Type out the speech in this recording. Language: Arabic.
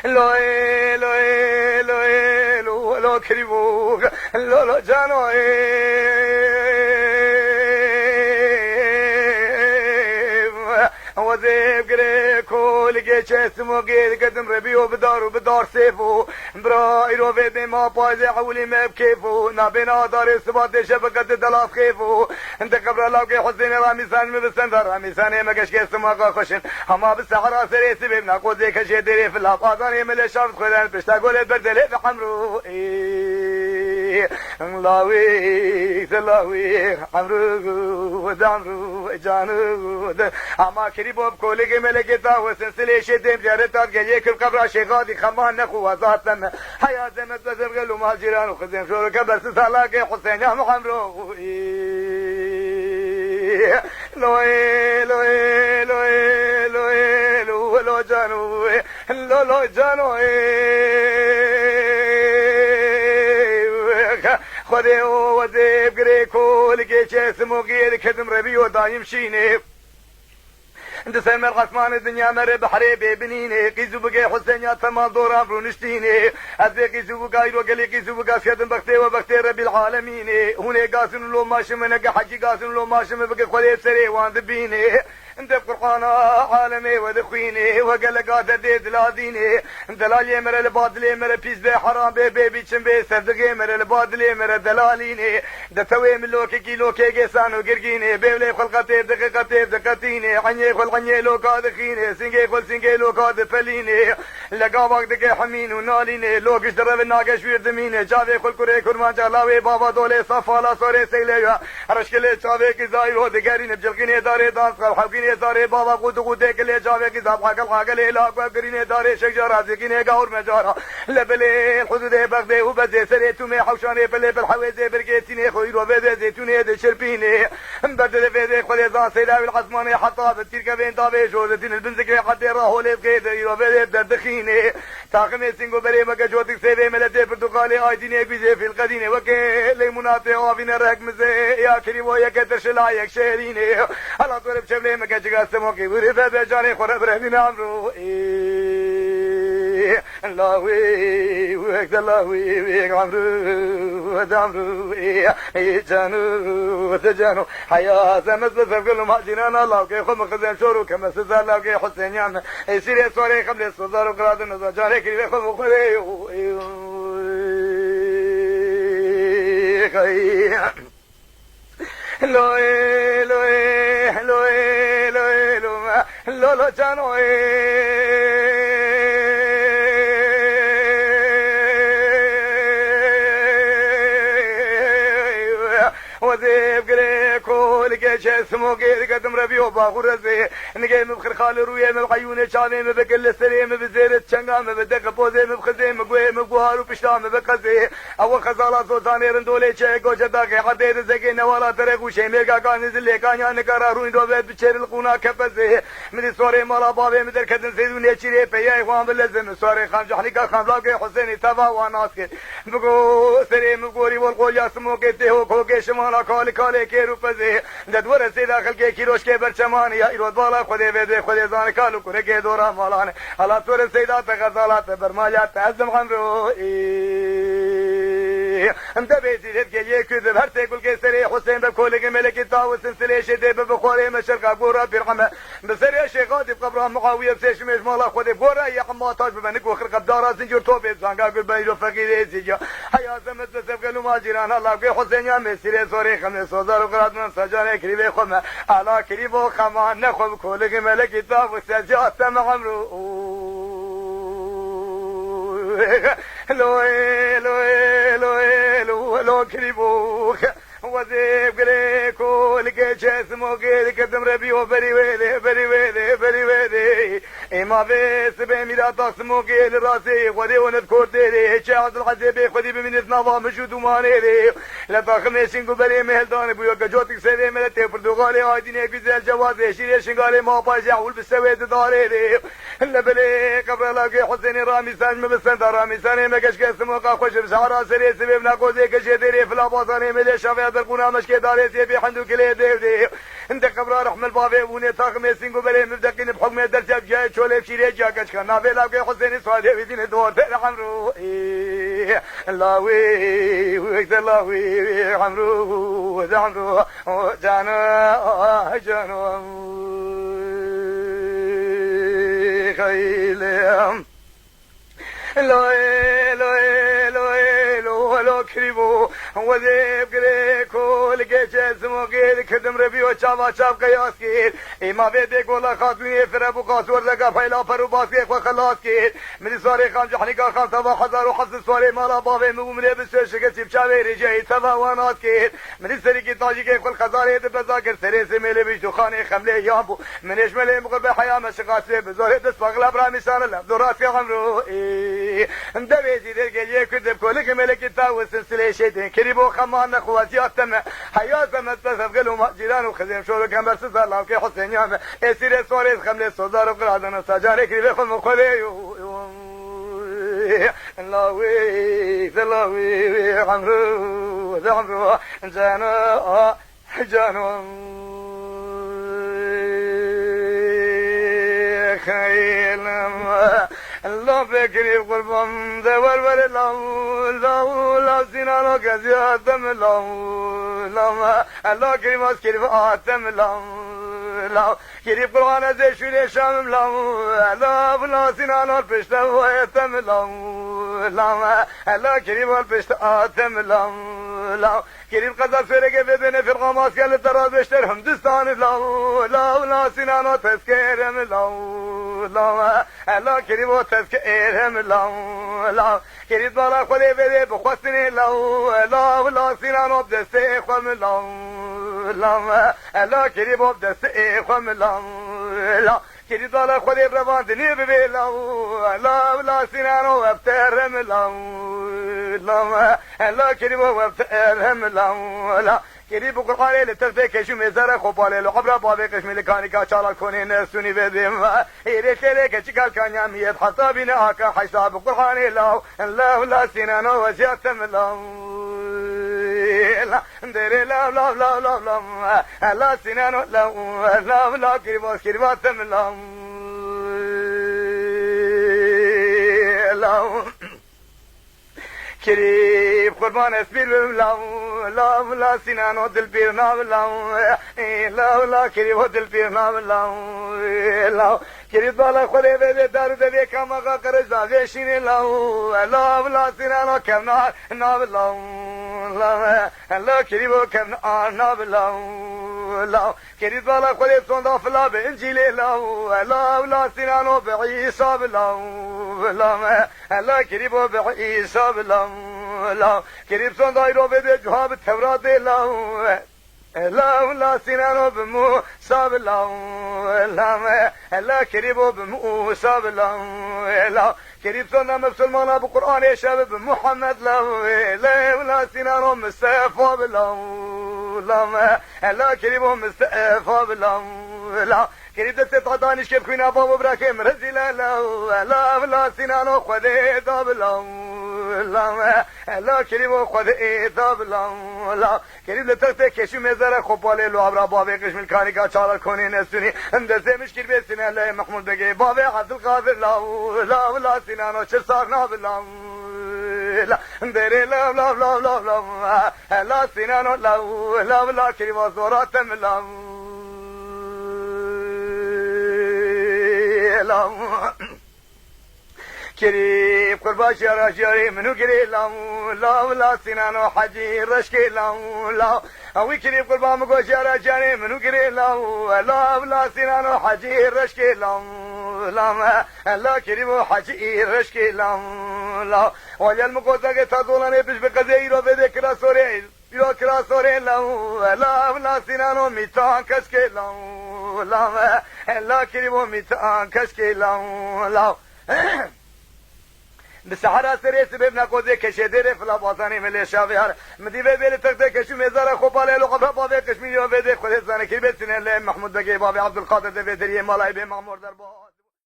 لوی لوی لوی لو لو کریبو لو جانو وذيب قريكو لقيت اسمو قيد قدم ربيو بدار سيفو برا ايرو بيدي ما بايزي حولي ما بكيفو نابينا داري سبات شبكة دلاف خيفو انت قبل لاقي حسين راميسان مبسندر راميسان ما قش كيسما خشن هما بالسحرة سري سبيب ناقو زي كشي ديري في الافاضان يملي شافت خلال بشتاقول البردلي في حمرو لاوي سلاوي عمرو دامرو جانو اما كريبو بكولي ملكي تاو سلسلة شديم جارتات جيك القبر شيخاتي خمان نخو وزاتنا حياة زمت بزرقل ومهاجران وخزين شورو كبر سسالاكي حسين يا محمرو لوي لوي لوي لوي لو لو جانو لو جانو خذي وذي بقريكو لقيت اسمو غير كدم ربيو دايم شيني انت سمر قسمان الدنيا مر بحري ببنيني قيزو بقى حسين يا تمام دور امرو نشتيني ازي قيزو بقى يرو قلي قيزو بقى سيدن بختي وبختي رب العالمين هنا قاسن لو ماشي منك حجي قاسن لو ماشي بقى خلي سري وان ذبيني انت بقرآن عالمي وذخويني وقال قادة دي دلاديني دلالي مر البادلي مر بيز بي حرام بي بي بيچن بي صدقي مر البادلي مر دلاليني دتوي من لوكي كيلوكي قيسانو قرقيني بيولي خلقتي دقيقتي دقتيني عني خلقني لوكا دخيني سنجي خل سنجي لوكا دفليني لقابك دقي حمين وناليني لوكش درب الناقش ويردميني جاوي خل كوري كرمان جالاوي بابا دولي صفالا صوري سيليوا رشكلي جاوي كزاي ودي قارين بجلقيني داري دانس قلحوكيني داري بابا قد كل جاوي كذاب حق الحاقل لا قريني داري شجرة زكيني قور مجارة لبلي الحدود بغدي وبزي سريتو حوشاني بلي بالحويزي برقيتيني خير وبزي زيتوني دي شربيني بدل بيدي خلي زان سيلاوي الحزماني حطا بتيركا بين دابي جوزتين البنزكري حتى راهو لبقيد وبزي بدخيني تاقمي سنگو بري مكا جوتك سيبي ملتي برتقالي ايديني بيزي في القديني وكي ليموناتي وافين الرق مزي يا كريمو يا كتر شلايك شيريني هلا طولب شبلي مكا جغاسموكي ورفا بجاني خورب رهدين عمرو اللهوي ويك اللهوي ويك عمرو ودامرو جانو تجانو حياة زمز بسبقل ما جنانا الله كي خم خزين شورو كما سزار الله كي حسين يام سيري سوري قبل الصدار وقراد النظر جاري كي خم خذي لوي لوي لوي لوي لو لو جانو وذيب قريكو لقيت اسمو قيد قدم ربيو باغور زي نقي مبخر خالي رويه مبعيوني شاني مبقل السري مبزيرة شنقا مبدق بوزي مبخزي مقوي مبقوهارو بشتام مبقزي اول خزالات زوزاني رندولي شايقو جداقي حديد زكي نوالا تريقو شي ميقا كان نزلي كانيا نقرا روين دو بيت بشير القونا كبزي من سوري مالا بابي مدر كدن سيدوني شيري بيا اخوان باللزم سوري خام جحنيكا خام لاقي حسيني تبا واناسكي بقو سري مبقوري والقول ياسمو قيتي هو كوكي شمالا كالي كالي كيرو بزي دور سي داخل كي كيروش كي برشماني يا ايرود بالا خدي بيدي خدي زان كالو كره كي دورا مالان على طول سيدات غزالات برمايات تعزم خمرو انت بيتي كي يكذب هر تقول كي سري حسين بكل ملك تاو سلسله شدي بخوري مشرق غورا برحمه بسري شيخاتي بقبر معاويه بسيش مش مالا خدي غورا يا حماتاج بمنك وخرق بدار زنجر توبي زانغا قول بيرو فقير زيجا حياه زمت سبقلو ما جيران الله كي حسين يا مسيري سوري خمس وزار وقرات من سجانه كريبه خم على كريبو خمان نخب كل ملك تاو سجات عمرو لوي لوي لوي لو كريبو وذيب قريكو لقيت اسمو قيد قدم ربيو بري ويلي بري ويلي بري ويلي اما بيس بميرا تاسمو قيد راسي خذي ونذكر ديري شاهد الحزيبي خذي بمن اثنافا مشود ومانيري لتا خميسين قبلي مهلدان بيوك جوتك سيدي ملتي بردوغالي هايديني بيزي الجوازي شيري شنغالي ما باجع والبسويد داريري لبلي قبر لاقي حسيني رامي سان مبسند رامي ساني مكش كاسمو قاخوش بشعرا سري سبب ناقوزي كشيديري فلا بازاني ملي شافي درقونا مشكي داري سيبي حندو كلي ديو انت قبر رحم البابي وني تاخمي سينغو بلي مبدقين بحكم درجة جاي چوله شیره جاکش کن نابلا که حسین سواده ویدین دور عمرو لاوي وقت لاوي عمرو جانا خيلم لو كريبو وذيب كريكو لقيت اسمو قيل كدم ربيو شابا شاب قياس كيل اما بيدي قولا خاطوني فرابو قاسور لقا فايلا فرو باسكي وخلاص كيل من سواري خام جحنيقا خام تبا حزار وحزن سواري مالا بابي مبومني بسوشك سيب شابي رجاي تبا وانات كيل من سريكي تاجي كيف كل خزاري دبزاكر سريسي ميلي بيشتو خاني خملي يابو من اشملي مقرب حياة مشقاسي بزوري دس فاقلا برامي سان الله دورات في عمرو دبيزي درقي كدب كولك ملكي تاوس سلسلة شيدين كريبو خمان خواتيات تم حياة متسف قلوا جيران وخزين شورو كان برسس الله وكي حسين يام اسيري سوريس خملي صدار وقرادنا ساجاري كريبي خد مقولي الله عمرو جانو خيلم الله بكري قربان دور ور لا سينانو كزيات دم لا الله كريم اسكري فاتم لا كريم قرآن زي شوري شام لا سينانو بشتا ويتم لا الله كريم بشتا اتم لا كريم قدر فرقه بدنا في الغماس قال الدراز بشتر هندستان لا سينانو تذكيرم لا كريم تذكيرم لا كريم بالا خلي بده بخوستني لا سينانو بدسي خم لا كريم بدسي خم لا كريم بالا خلي برواندني ببي لا سينانو ابترم لا كريم وابترم لا كريم قرآن لتفدي كشو مزار خوباله لو قبل بابي كشمي لكاني كاشالا كوني نسوني بديم إيريش لك كشكال كان يميت حسابنا هكا حساب قرآن لا سينانو وزياتم لا ديري لا سينانو لا كريماتم لا كريم قربان اسبيل لا سينانو دل بيرنا لا كريم دل بيرنا لا كريم بالا خلي بده دار دبي كما قرز زاشين لا سينانو كمنا لا كريم كمنا لا كريم بالا خلي صندا فلا بانجيل لا سينانو بعيسى لا كريم بعيسى لا كريم صندا يرو بده جواب التوراة لا سينانو بموسى لا كريم بموسى لا كريم صندا مسلمان بقرآن شاب بمحمد لا سينانو مصطفى لا كريم مصطفى لا كريم دست تعطانيش كيف كوينا بابا براكم رزيلا لا سينانو خذي ذاب لا كريم خذي ذاب لا كريم لترتك كشو مزار خوباله لو ابرا بابا قش من كاني کا چالر كوني نسوني اندزه مشكل بسنا لا محمود بگي بابا عبد القادر لا سينانو چرسارنا لا ديري لا سينانو لا كريم زوراتم لا كريم قرباش يا رجالي منو كريم لا سينانو حجي رشكي لا اوي كريم قربا مقوش يا رجالي منو كريم لا سينانو حجي رشكي لا كريم حجي رشكي لا ويا المقوزة تظلني بش بقزي رو بده كراسوري لا سينانو ميتان كسكي لا كريم ميتان كسكي لا بسحرا سري سببنا قوزي كشدير فلا باساني ملي شافيار مديبه بيل تك كشو مزار خوباله لو قبل بابي كشمير بده خد زانه كي بسنه محمود بگي بابي عبد القادر ده بدري مالاي به مامور دربار